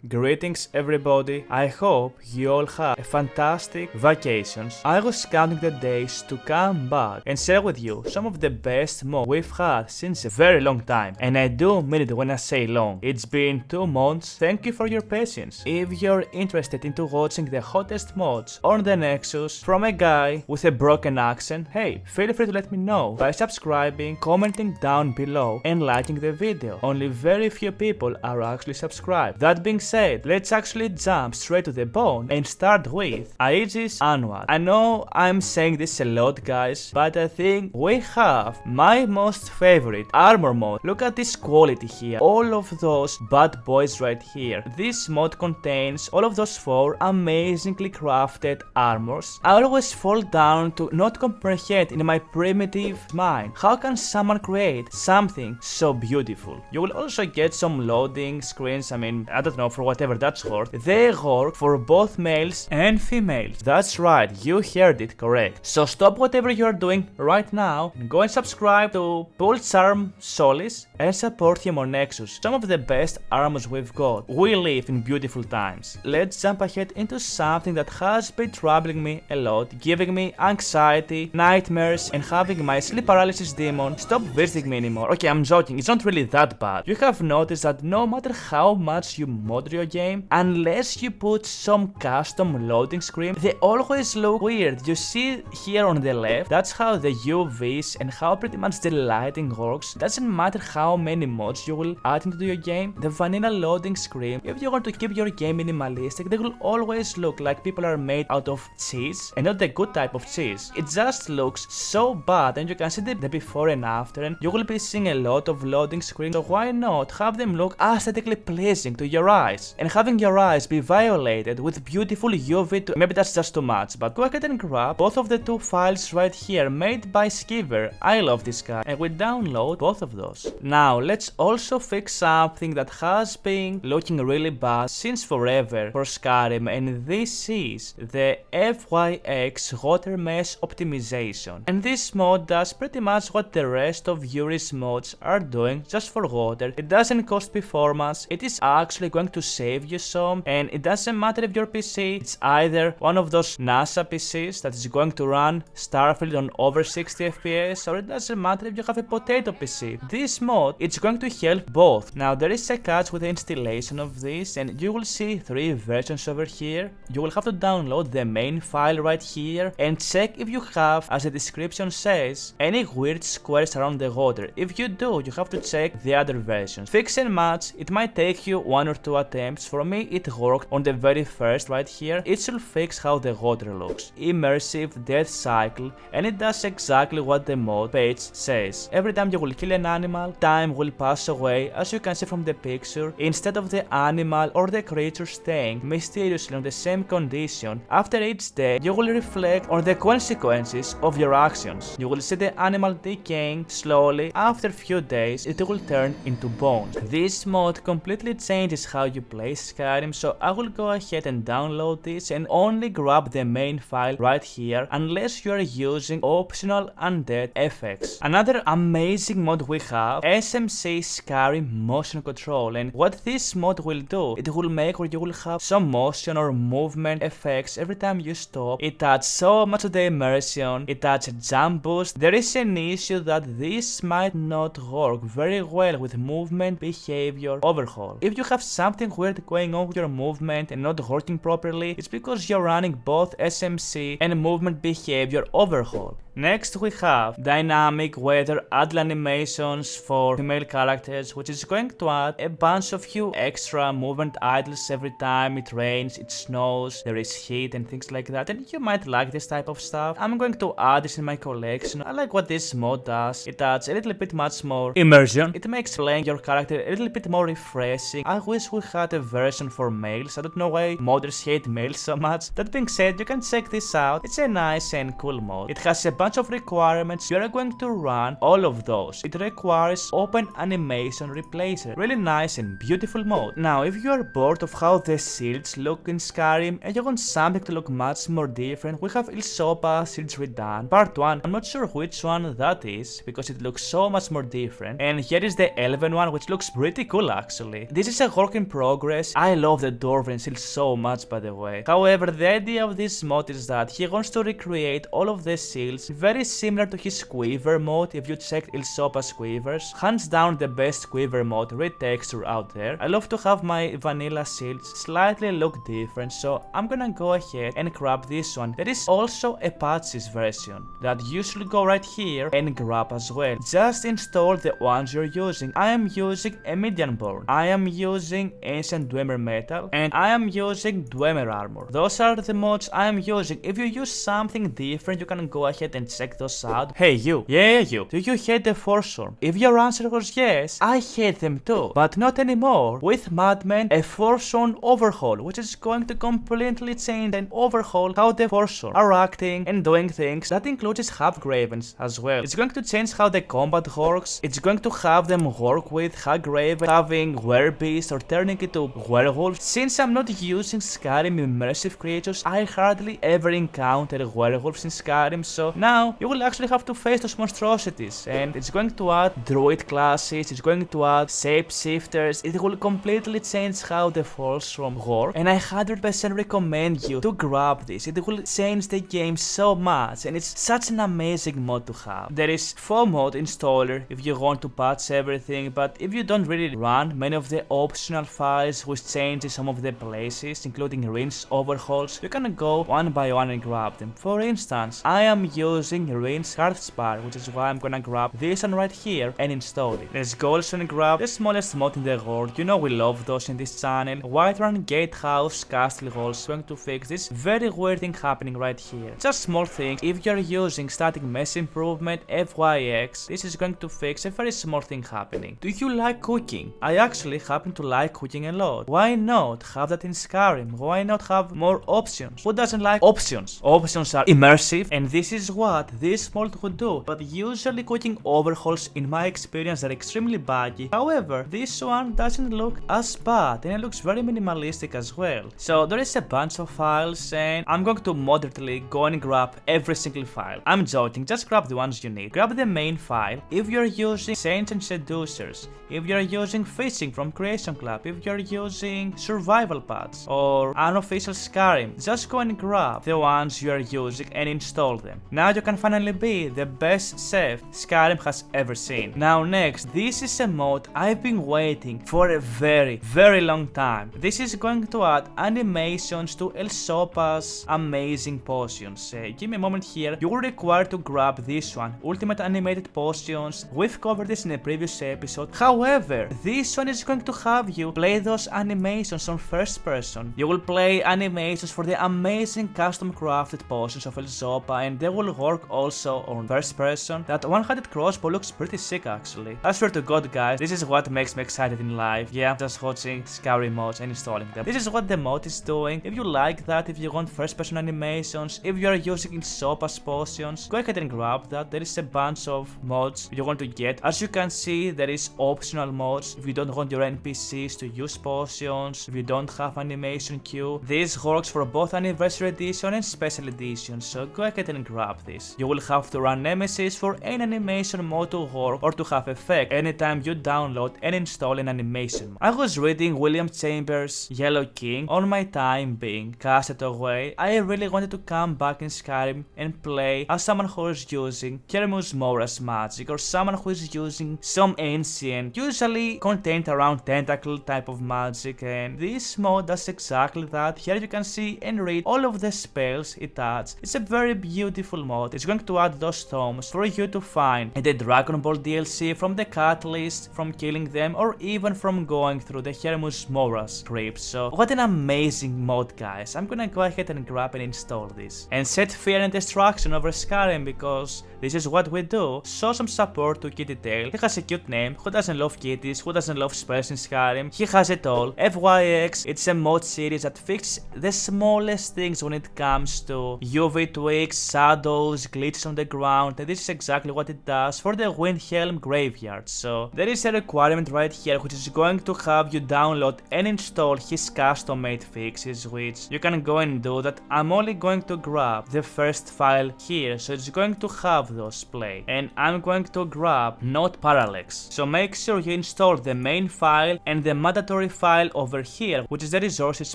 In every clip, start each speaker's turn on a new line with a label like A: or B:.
A: Greetings everybody, I hope you all have a fantastic vacations. I was counting the days to come back and share with you some of the best mods we've had since a very long time. And I do mean it when I say long. It's been 2 months, thank you for your patience. If you're interested into watching the hottest mods on the Nexus from a guy with a broken accent, hey, feel free to let me know by subscribing, commenting down below and liking the video. Only very few people are actually subscribed. That being said, let's actually jump straight to the bone and start with Aegis Anuad. I know I'm saying this a lot guys, but I think we have my most favorite armor mod. Look at this quality here, all of those bad boys right here. This mod contains all of those 4 amazingly crafted armors. I always fall down to not comprehend in my primitive mind how can someone create something so beautiful. You will also get some loading screens, I don't know, for whatever that's worth. They work for both males and females. That's right, you heard it correct. So stop whatever you're doing right now and go and subscribe to Charm Solis and support him on Nexus. Some of the best armors we've got. We live in beautiful times. Let's jump ahead into something that has been troubling me a lot, giving me anxiety, nightmares, and having my sleep paralysis demon stop visiting me anymore. Okay, I'm joking, it's not really that bad. You have noticed that no matter how much you mod your game, unless you put some custom loading screen, they always look weird. You see here on the left, that's how the UVs and how pretty much the lighting works. Doesn't matter how many mods you will add into your game, the vanilla loading screen, if you want to keep your game minimalistic, they will always look like people are made out of cheese and not the good type of cheese. It just looks so bad, and you can see the before and after, and you will be seeing a lot of loading screens. So why not have them look aesthetically pleasing to your eyes, and having your eyes be violated with beautiful UV maybe that's just too much, but go ahead and grab both of the 2 files right here made by Skiver. I love this guy, and we download both of those. Now let's also fix something that has been looking really bad since forever for Skyrim, and this is the FYX water mesh optimization. And this mod does pretty much what the rest of Yuril's mods are doing, just for water. It doesn't cost performance, it is actually going to save you some, and it doesn't matter if your PC it's either one of those NASA PCs that is going to run Starfield on over 60 FPS, or it doesn't matter if you have a potato PC. This mod it's going to help both. Now there is a catch with the installation of this, and you will see 3 versions over here. You will have to download the main file right here and check if you have, as the description says, any weird squares around the water. If you do, you have to check the other versions. Fix and match, it might take you 1 or 2 attempts. For me it worked on the very first right here. It should fix how the water looks. Immersive death cycle, and it does exactly what the mod page says. Every time you will kill an animal, time will pass away, as you can see from the picture. Instead of the animal or the creature staying mysteriously on the same condition, after each day you will reflect on the consequences of your actions. You will see the animal decaying slowly. After a few days it will turn into bones. This mod completely changes how you play Skyrim, so I will go ahead and download this and only grab the main file right here, unless you are using optional undead effects. Another amazing mod we have, S.M.C Skyrim motion control, and what this mod will do, it will make where you will have some motion or movement effects every time you stop. It adds so much to the immersion, it adds a jump boost. There is an issue that this might not work very well with movement behavior overhaul. If you have something weird going on with your movement and not working properly, it's because you're running both S.M.C and movement behavior overhaul. Next we have dynamic weather idle animations for female characters, which is going to add a bunch of few extra movement idles every time it rains, it snows, there is heat and things like that, and you might like this type of stuff. I'm going to add this in my collection. I like what this mod does. It adds a little bit much more immersion. It makes playing your character a little bit more refreshing. I wish we had a version for males. I don't know why modders hate males so much. That being said, you can check this out. It's a nice and cool mod. It has a bunch of requirements. You are going to run all of those. It requires open animation replacer. Really nice and beautiful mode. Now, if you are bored of how the shields look in Skyrim and you want something to look much more different, we have ElSopa Shields Redone Part 1. I'm not sure which one that is because it looks so much more different. And here is the Elven one, which looks pretty cool actually. This is a work in progress. I love the Dwarven shield so much, by the way. However, the idea of this mod is that he wants to recreate all of the shields very similar to his Quiver mode. If you checked ElSopa's Quivers, hands down the best Quiver mode retexture out there. I love to have my vanilla shields slightly look different, so I'm gonna go ahead and grab this one. There is also a patches version that you should go right here and grab as well. Just install the ones you're using. I am using a Medianborn, I am using Ancient Dwemer Metal, and I am using Dwemer Armor. Those are the mods I am using. If you use something different, you can go ahead and check those out. Hey you, yeah you, do you hate the Forsworn? If your answer was yes, I hate them too, but not anymore. With Madmen, a Forsworn Overhaul, which is going to completely change and overhaul how the Forsworn are acting and doing things. That includes Half-Gravens as well. It's going to change how the combat works. It's going to have them work with Half-Graven, having Werebeast or turning into werewolves. Since I'm not using Skyrim immersive creatures, I hardly ever encounter werewolves in Skyrim, so now you will actually have to face those monstrosities. And it's going to add druid classes, it's going to add shapeshifters. It will completely change how the Forsworn work, and I 100% recommend you to grab this. It will change the game so much, and it's such an amazing mod to have. There is full mod installer if you want to patch everything, but if you don't really run many of the optional files which changes some of the places, including rinse overhauls, you can go one by one and grab them. For instance, I am using rinse Hearthspire, which is why I'm gonna grab this one right here and install it. Let's go also and grab the smallest mod in the world. You know we love those in this channel. Whiterun Gatehouse Castlehearth is going to fix this very weird thing happening right here. Just small things. If you're using static mesh improvement FYX, this is going to fix a very small thing happening. Do you like cooking? I actually happen to like cooking a lot. Why not have that in Skyrim? Why not have more options? Who doesn't like options? Options are immersive, and this is what this mod would do. But usually cooking overhauls, in my experience, are extremely buggy. However, this one doesn't look as bad, and it looks very minimalistic as well. So there is a bunch of files, and I'm going to moderately go and grab every single file. I'm joking, just grab the ones you need. Grab the main file if you're using Saints and Seducers, if you're using Fishing from Creation Club, if you're using Survival Paths or Unofficial Skyrim, just go and grab the ones you are using and install them. Now you can finally be the best chef Skyrim has ever seen. Now next, this is a mod I've been waiting for a very long time. This is going to add animations to ElSopa's amazing potions. Give me a moment here. You will require to grab this one, Ultimate Animated Potions. We've covered this in a previous episode. However, this one is going to have you play those animations on first person. You will play animations for the amazing custom crafted potions of ElSopa, and they will work also on first person. That one-handed crossbow looks pretty sick actually. I swear to God guys, this is what makes me excited in life. Yeah, just watching Skyrim mods and installing them. This is what the mod is doing. If you like that, if you want first person animations, if you are using ElSopa's potions, go ahead and grab that. There is a bunch of mods you want to get. As you can see, there is optional mods if you don't want your NPCs to use potions, if you don't have animation queue. This works for both Anniversary Edition and Special Edition, so go ahead and grab this. You will have to run Nemesis for any animation mode to work or to have effect anytime you download and install an animation. I was reading William Chambers' Yellow King on my time being casted away. I really wanted to come back in Skyrim and play as someone who is using Kermus Mora's magic, or someone who is using some ancient, usually contained around tentacle type of magic, and this mod does exactly that. Here you can see and read all of the spells it adds. It's a very beautiful mod. It's going to add those tomes for you to find in the Dragon Ball DLC from the catalyst, from killing them, or even from going through the Kermus Mora's crypts. So what an amazing mod guys. I'm gonna go ahead and grab and install this and set fear and destruction over Skyrim, because this is what we do. Show some support to Kitty Tail. He has a cute name. Who doesn't love kitties? Who doesn't love spells in Skyrim? He has it all. FYX, it's a mod series that fixes the smallest things when it comes to UV tweaks, shadows, moves, glitches on the ground, and this is exactly what it does for the Windhelm Graveyard. So there is a requirement right here which is going to have you download and install his custom-made fixes, which you can go and do that. I'm only going to grab the first file here, so it's going to have those play, and I'm going to grab Not Parallax. So make sure you install the main file and the mandatory file over here, which is the resources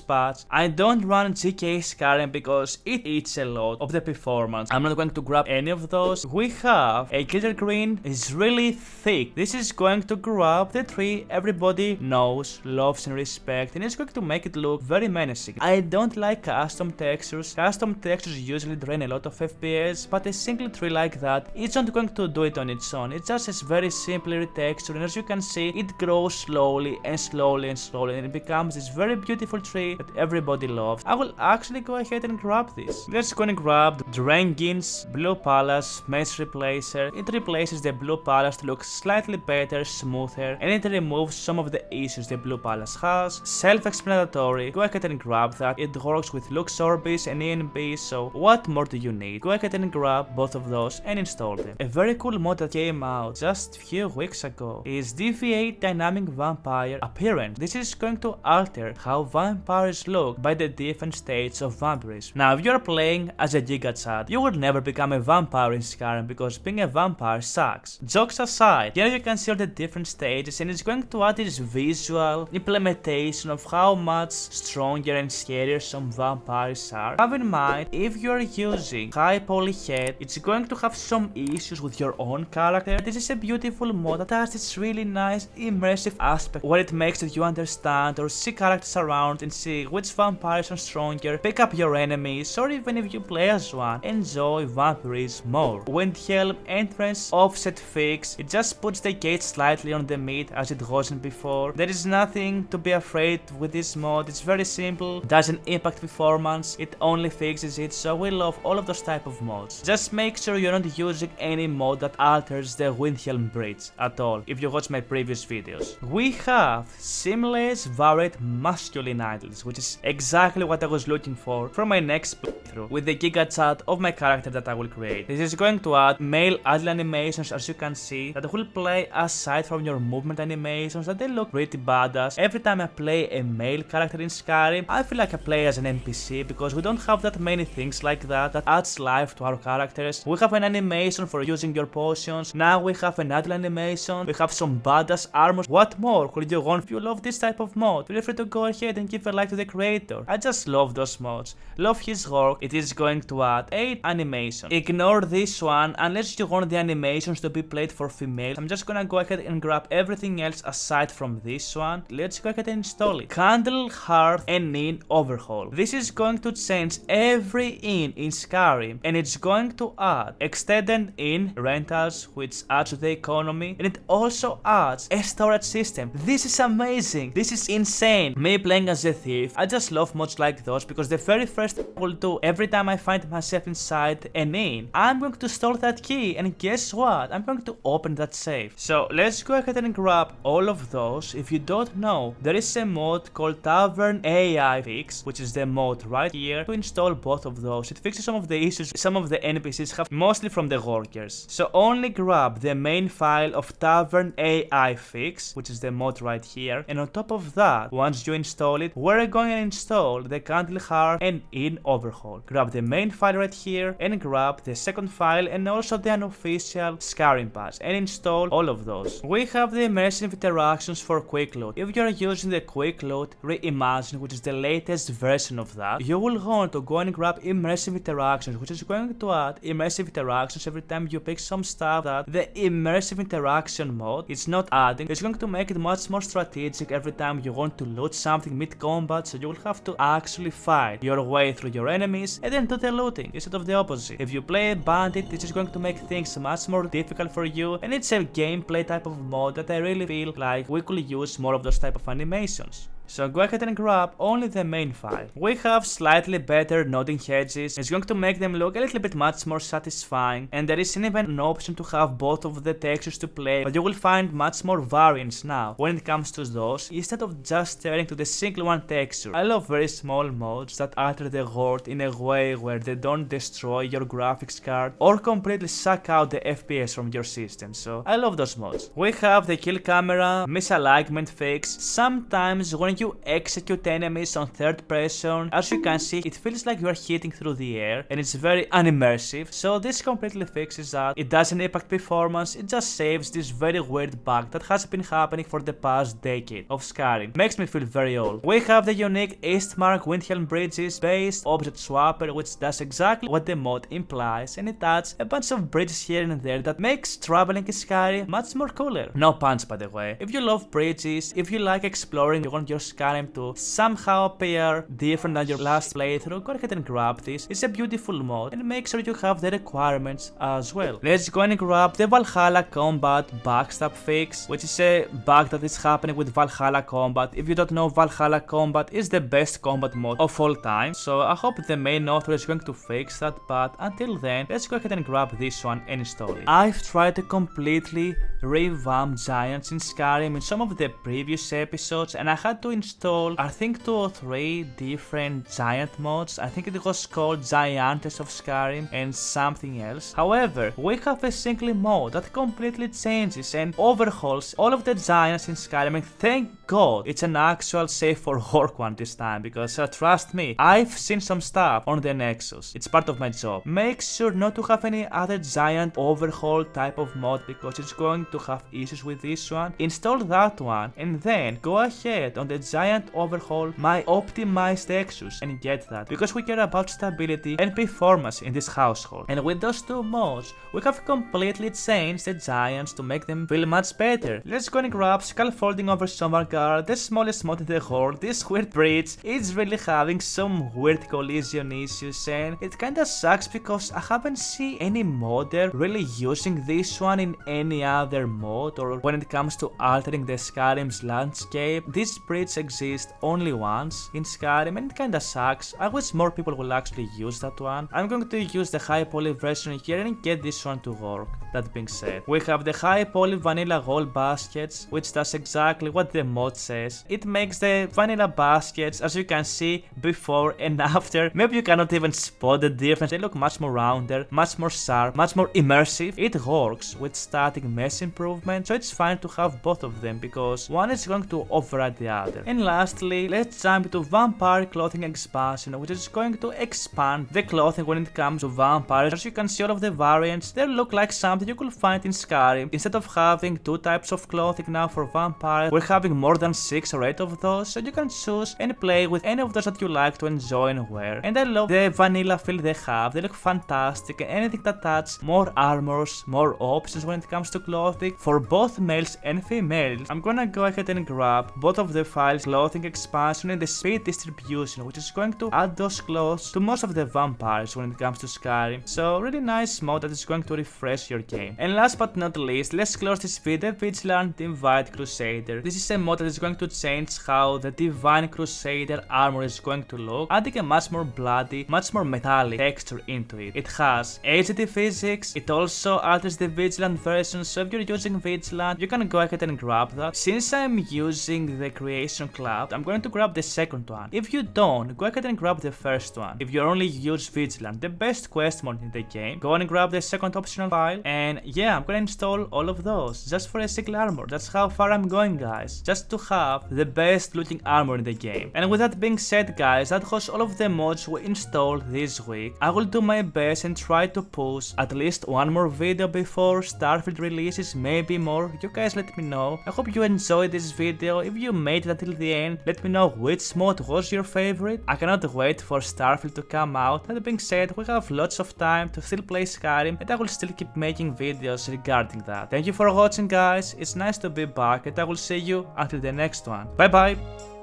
A: patch. I don't run GK Skyrim because it eats a lot of the performance. I'm not going to grab any of those. We have a Gildergreen, is really thick. This is going to grab the tree everybody knows, loves and respects, and it's going to make it look very menacing. I don't like custom textures. Custom textures usually drain a lot of FPS, but a single tree like that, it's not going to do it on its own. It's just a very simple retexture, and as you can see, it grows slowly and slowly and slowly, and it becomes this very beautiful tree that everybody loves. I will actually go ahead and grab this. Let's go and grab Drengin's Blue Palace Mesh Replacer. It replaces the Blue Palace to look slightly better, smoother, and it removes some of the issues the Blue Palace has. Self-explanatory, go ahead and grab that. It works with Lux Orbis and ENB, so what more do you need? Go ahead and grab both of those and install them. A very cool mod that came out just a few weeks ago is DV8 Dynamic Vampire Appearance. This is going to alter how vampires look by the different states of vampirism. Now, if you're playing as a Giga-Chat, you will never become a vampire in Skyrim because being a vampire sucks. Jokes aside, here you can see all the different stages, and it's going to add this visual implementation of how much stronger and scarier some vampires are. Have in mind, if you're using high poly head, it's going to have some issues with your own character. This is a beautiful mod that has this really nice immersive aspect where it makes that you understand or see characters around and see which vampires are stronger, pick up your enemies, or even if you play as one, enjoy vampirism more. Windhelm entrance offset fix, it just puts the gate slightly on the mid as it wasn't before. There is nothing to be afraid with this mod, it's very simple, doesn't impact performance, it only fixes it, so we love all of those type of mods. Just make sure you're not using any mod that alters the Windhelm bridge at all, if you watch my previous videos. We have seamless varied masculine idols, which is exactly what I was looking for my next playthrough with the Giga-Chat of my character that I will create. This is going to add male idol animations, as you can see, that will play aside from your movement animations, that they look pretty badass. Every time I play a male character in Skyrim, I feel like I play as an NPC because we don't have that many things like that adds life to our characters. We have an animation for using your potions, now we have an idol animation, we have some badass armor. What more could you want? If you love this type of mod, feel free to go ahead and give a like to the creator. I just love those mods, love his work. It is going to add 8 animations. Ignore this one unless you want the animations to be played for females. I'm just gonna go ahead and grab everything else aside from this one. Let's go ahead and install it. Candlehearth and Inn Overhaul. This is going to change every inn in Skyrim, and it's going to add extended inn rentals, which adds to the economy, and it also adds a storage system. This is amazing. This is insane. Me playing as a thief, I just love mods like those because the very first thing I will do every time I find myself inside an inn, I'm going to store that key, and guess what? I'm going to open that safe. So let's go ahead and grab all of those. If you don't know, there is a mod called Tavern AI Fix, which is the mod right here, to install both of those. It fixes some of the issues some of the NPCs have, mostly from the workers. So only grab the main file of Tavern AI Fix, which is the mod right here, and on top of that, once you install it, we're going to install the Candlehearth and Inn Overhaul. Grab the main file right here and grab the second file and also the unofficial Skyrim patch and install all of those. We have the immersive interactions for quick load. If you're using the quick load reimagined, which is the latest version of that, you will want to go and grab immersive interactions, which is going to add immersive interactions every time you pick some stuff that the immersive interaction mode is not adding. It's going to make it much more strategic every time you want to loot something mid-combat, so you will have to actually fight your way through your enemies and then do the looting instead of the opposite. If you play a bandit, this is going to make things much more difficult for you, and it's a gameplay type of mod that I really feel like we could use more of those type of animations. So go ahead and grab only the main file. We have slightly better nodding hedges. It's going to make them look a little bit much more satisfying, and there isn't even an option to have both of the textures to play, but you will find much more variance now when it comes to those, instead of just staring to the single one texture. I love very small mods that alter the world in a way where they don't destroy your graphics card or completely suck out the FPS from your system, so I love those mods. We have the kill camera, misalignment fix. Sometimes when you execute enemies on third person, as you can see, it feels like you are hitting through the air and it's very unimmersive, so this completely fixes that. It doesn't impact performance, it just saves this very weird bug that has been happening for the past decade of Skyrim. Makes me feel very old. We have the unique Eastmarch Windhelm bridges based object swapper, which does exactly what the mod implies, and it adds a bunch of bridges here and there that makes traveling in Skyrim much more cooler. No puns, by the way. If you love bridges, if you like exploring, you want your Skyrim to somehow appear different than your last playthrough, go ahead and grab this. It's a beautiful mod and make sure you have the requirements as well. Let's go and grab the Valhalla combat backstab fix, which is a bug that is happening with Valhalla combat. If you don't know, Valhalla combat is the best combat mod of all time, so I hope the main author is going to fix that, but until then, let's go ahead and grab this one and install it. I've tried to completely revamp giants in Skyrim in some of the previous episodes, and I had to install I think 2 or 3 different giant mods. I think it was called Giantess of Skyrim and something else. However, we have a single mod that completely changes and overhauls all of the giants in Skyrim, and thank God it's an actual safe for work one this time, because trust me, I've seen some stuff on the Nexus. It's part of my job. Make sure not to have any other giant overhaul type of mod, because it's going to have issues with this one. Install that one and then go ahead on the giant overhaul my optimized textures and get that, because we care about stability and performance in this household. And with those 2 mods, we have completely changed the giants to make them feel much better. Let's go and grab Scaffolding over Sovngarde, the smallest mod in the world. This weird bridge is really having some weird collision issues, and it kinda sucks because I haven't seen any modder really using this one in any other mod, or when it comes to altering the Skyrim's landscape. This bridge exists only once in Skyrim and it kinda sucks. I wish more people will actually use that one. I'm going to use the high poly version here and get this one to work. That being said, we have the high poly vanilla roll baskets, which does exactly what the mod says. It makes the vanilla baskets, as you can see, before and after. Maybe you cannot even spot the difference. They look much more rounder, much more sharp, much more immersive. It works with static mesh improvement, so it's fine to have both of them because one is going to override the other. And lastly, let's jump into Vampire Clothing Expansion, which is going to expand the clothing when it comes to vampires. As you can see, all of the variants, they look like something you could find in Skyrim. Instead of having 2 types of clothing now for vampires, we're having more than 6 or 8 of those, so you can choose and play with any of those that you like to enjoy and wear. And I love the vanilla feel they have. They look fantastic, and anything that adds more armors, more options when it comes to clothing for both males and females. I'm gonna go ahead and grab both of the files, Clothing Expansion and the Speed Distribution, which is going to add those clothes to most of the vampires when it comes to Skyrim. So really nice mod that is going to refresh your game. And last but not least, let's close this video, Vigilant Divine Crusader. This is a mod that is going to change how the Divine Crusader armor is going to look, adding a much more bloody, much more metallic texture into it. It has HD physics, it also alters the Vigilant version, so if you're using Vigilant, you can go ahead and grab that. Since I'm using the Creation Club, I'm going to grab the second one. If you don't, go ahead and grab the first one. If you only use Vigilant, the best quest mod in the game, go and grab the second optional file, and yeah, I'm gonna install all of those just for a single armor. That's how far I'm going, guys, just to have the best looking armor in the game. And with that being said, guys, that was all of the mods we installed this week. I will do my best and try to push at least one more video before Starfield releases, maybe more. You guys let me know. I hope you enjoyed this video. If you made it until the end, let me know which mod was your favorite. I cannot wait for Starfield to come out. That being said, we have lots of time to still play Skyrim, and I will still keep making videos regarding that. Thank you for watching, guys. It's nice to be back, and I will see you until the next one. Bye bye!